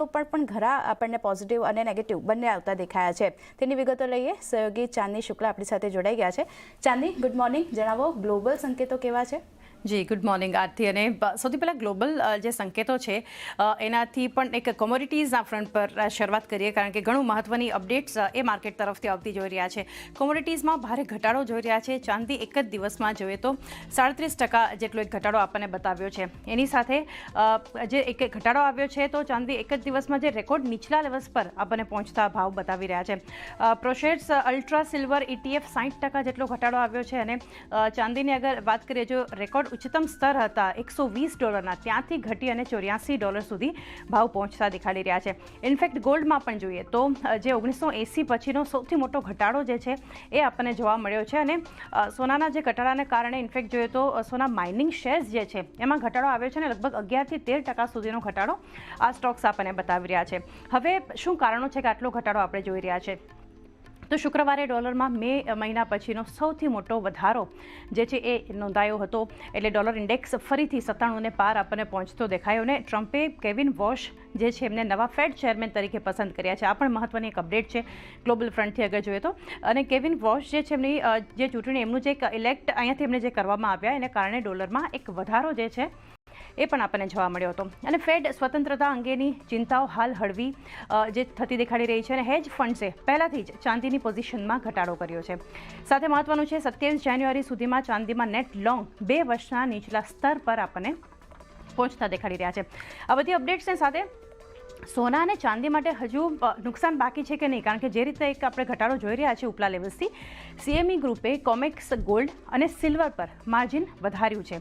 પણ ઘણા આપણને પોઝિટિવ અને નેગેટિવ બંને આવતા દેખાયા છે. તેની વિગતો લઈએ. સહયોગી ચાંદની શુક્લા આપણી સાથે જોડાઈ ગયા છે. ચાંદની, ગુડ મોર્નિંગ. જણાવો, ગ્લોબલ સંકેતો કેવા છે? જી, ગુડ મોર્નિંગ આરતી. અને સૌથી પહેલાં ગ્લોબલ જે સંકેતો છે એનાથી પણ એક કોમોડિટીઝના ફ્રન્ટ પર શરૂઆત કરીએ, કારણ કે ઘણું મહત્ત્વની અપડેટ્સ એ માર્કેટ તરફથી આવતી જોઈ રહ્યા છે. કોમોડિટીઝમાં ભારે ઘટાડો જોઈ રહ્યા છે. ચાંદી એક જ દિવસમાં જોઈએ તો 37% જેટલો એક ઘટાડો આપણને બતાવ્યો છે. એની સાથે જે એક ઘટાડો આવ્યો છે તો ચાંદી એક જ દિવસમાં જે રેકોર્ડ નીચલા લેવલ્સ પર આપણને પહોંચતા ભાવ બતાવી રહ્યા છે. પ્રોશેટ્સ અલ્ટ્રા સિલ્વર ETF 60% જેટલો ઘટાડો આવ્યો છે. અને ચાંદીની અગર વાત કરીએ, જો રેકોર્ડ ઉચ્ચતમ સ્તર હતા $120, ત્યાંથી ઘટી અને $84 સુધી ભાવ પહોંચતા દેખાડી રહ્યા છે. ઇનફેક્ટ ગોલ્ડમાં પણ જોઈએ તો જે 1980 પછીનો સૌથી મોટો ઘટાડો જે છે એ આપણને જોવા મળ્યો છે. અને સોનાના જે ઘટાડાને કારણે ઇનફેક્ટ જોઈએ તો સોના માઇનિંગ શેર્સ જે છે એમાં ઘટાડો આવ્યો છે અને લગભગ 11 થી 13% સુધીનો ઘટાડો આ સ્ટોક્સ આપણને બતાવી રહ્યા છે. હવે શું કારણો છે કે આટલો ઘટાડો આપણે જોઈ રહ્યા છે? તો શુક્રવારે ડોલરમાં મે મહિના પછીનો સૌથી મોટો વધારો જે છે એ નોંધાયો હતો. એટલે ડોલર ઇન્ડેક્સ ફરીથી 97ને પાર આપણને પહોંચતો દેખાયો. અને ટ્રમ્પે કેવિન વોશ જે છે એમને નવા ફેડ ચેરમેન તરીકે પસંદ કર્યા છે. આ પણ મહત્ત્વની એક અપડેટ છે ગ્લોબલ ફ્રન્ટથી અગર જોઈએ તો. અને કેવિન વોશ જે છે એમની જે ચૂંટણી એમનું જે ઇલેક્ટ અહીંયાથી એમને જે કરવામાં આવ્યા એને કારણે ડોલરમાં એક વધારો જે છે એ પણ આપણને જોવા મળ્યો હતો. અને ફેડ સ્વતંત્રતા અંગેની ચિંતાઓ હાલ હળવી જે થતી દેખાડી રહી છે. અને હેજ ફંડ્સે પહેલાંથી જ ચાંદીની પોઝિશનમાં ઘટાડો કર્યો છે. સાથે મહત્વનું છે 27 જાન્યુઆરી સુધીમાં ચાંદીમાં નેટ લોંગ 2 વર્ષના નીચલા સ્તર પર આપણને પહોંચતા દેખાડી રહ્યા છે. આ બધી અપડેટ્સની સાથે સોના અને ચાંદી માટે હજુ નુકસાન બાકી છે કે નહીં, કારણ કે જે રીતે એક આપણે ઘટાડો જોઈ રહ્યા છીએ ઉપલા લેવલ્સથી, CME ગ્રુપે કોમેક્સ ગોલ્ડ અને સિલ્વર પર માર્જિન વધાર્યું છે.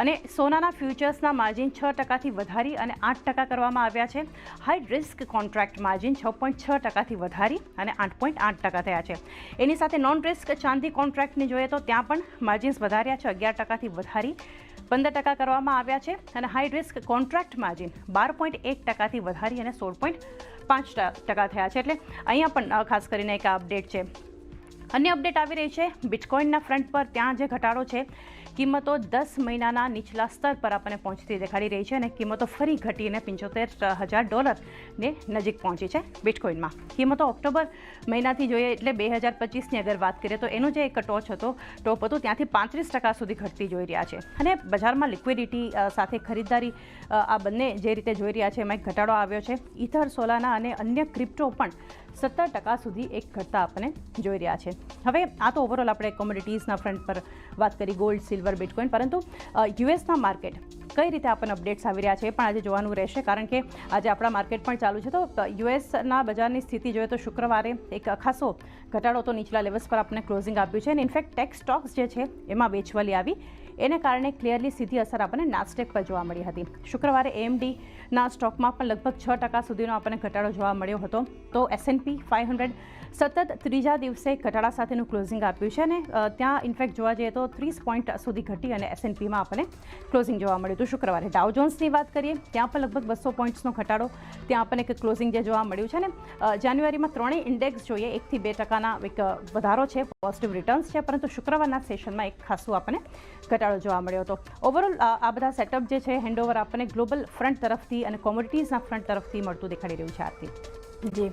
અને સોનાના ફ્યુચર્સના માર્જિન 6%થી વધારી અને 8% કરવામાં આવ્યા છે. હાઈ રિસ્ક કોન્ટ્રાક્ટ માર્જિન 6.6%થી વધારી અને 8.8% થયા છે. એની સાથે નોન રિસ્ક ચાંદી કોન્ટ્રાક્ટની જોઈએ તો ત્યાં પણ માર્જિન્સ વધાર્યા છે. 11%થી વધારી 15% કરવામાં આવ્યા છે. અને હાઈ રિસ્ક કોન્ટ્રાક્ટ માર્જિન 12.1%થી વધારી અને 16.5% થયા છે. એટલે અહીંયા પણ ખાસ કરીને એક અપડેટ છે. અન્ય અપડેટ આવી રહી છે બિટકોઇનના ફ્રન્ટ પર. ત્યાં જે ઘટાડો છે, કિંમતો 10 મહિનાના નીચલા સ્તર પર આપણને પહોંચતી દેખાડી રહી છે. અને કિંમતો ફરી ઘટીને $75,000 નજીક પહોંચી છે બિટકોઇનમાં. કિંમતો ઓક્ટોબર મહિનાથી જોઈએ એટલે 2025ની અગર વાત કરીએ તો એનો જે એક ટોપ હતો ત્યાંથી 35% સુધી ઘટતી જોઈ રહ્યા છે. અને બજારમાં લિક્વિડિટી સાથે ખરીદદારી આ બંને જે રીતે જોઈ રહ્યા છે એમાં એક ઘટાડો આવ્યો છે. ઇથર, સોલાના અને અન્ય ક્રિપ્ટો પણ 17% સુધી એક ઘટતા આપણને જોઈ રહ્યા છે. હવે આ તો ઓવરઓલ આપણે કોમોડિટીઝના ફ્રન્ટ પર વાત કરી, ગોલ્ડ, સિલ્વર, બિટકોઇન. પરંતુ યુએસના માર્કેટ કઈ રીતે આપણને અપડેટ્સ આવી રહ્યા છે એ પણ આજે જોવાનું રહેશે, કારણ કે આજે આપણા માર્કેટ પણ ચાલુ છે. તો યુએસના બજારની સ્થિતિ જોઈએ તો શુક્રવારે એક ખાસો ઘટાડો તો નીચલા લેવલ્સ પર આપણને ક્લોઝિંગ આપ્યું છે. અને ઇનફેક્ટ ટેક સ્ટોક્સ જે છે એમાં વેચવાલી આવી, એને કારણે ક્લિયરલી સીધી અસર આપણને નાસ્ડેક પર જોવા મળી હતી. શુક્રવારે AMDના સ્ટોકમાં પણ લગભગ 6% સુધીનો આપણને ઘટાડો જોવા મળ્યો હતો. તો S&P 500 સતત ત્રીજા દિવસે ઘટાડા સાથેનું ક્લોઝિંગ આપ્યું છે. અને ત્યાં ઇનફેક્ટ જોવા જઈએ તો 30 પોઈન્ટ સુધી ઘટી અને S&Pમાં આપણને ક્લોઝિંગ જોવા મળ્યું હતું. શુક્રવારે ડાઉ જોન્સની વાત કરીએ, ત્યાં પણ લગભગ 200 પોઈન્ટ્સનો ઘટાડો, ત્યાં આપણને એક ક્લોઝિંગ જે જોવા મળ્યું છે. અને જાન્યુઆરીમાં ત્રણેય ઇન્ડેક્સ જોઈએ 1 થી 2%ના એક વધારો છે, પોઝિટિવ રિટર્ન્સ છે. પરંતુ શુક્રવારના સેશનમાં એક ખાસું આપણને ઘટાડો જોવા મળ્યો હતો. ઓવરઓલ આ બધા સેટઅપ જે છે હેન્ડઓવર આપણને ગ્લોબલ ફ્રન્ટ તરફથી અને કોમોડિટીઝના ફ્રન્ટ તરફથી મળતું દેખાડી રહ્યું છે. આરતી જી.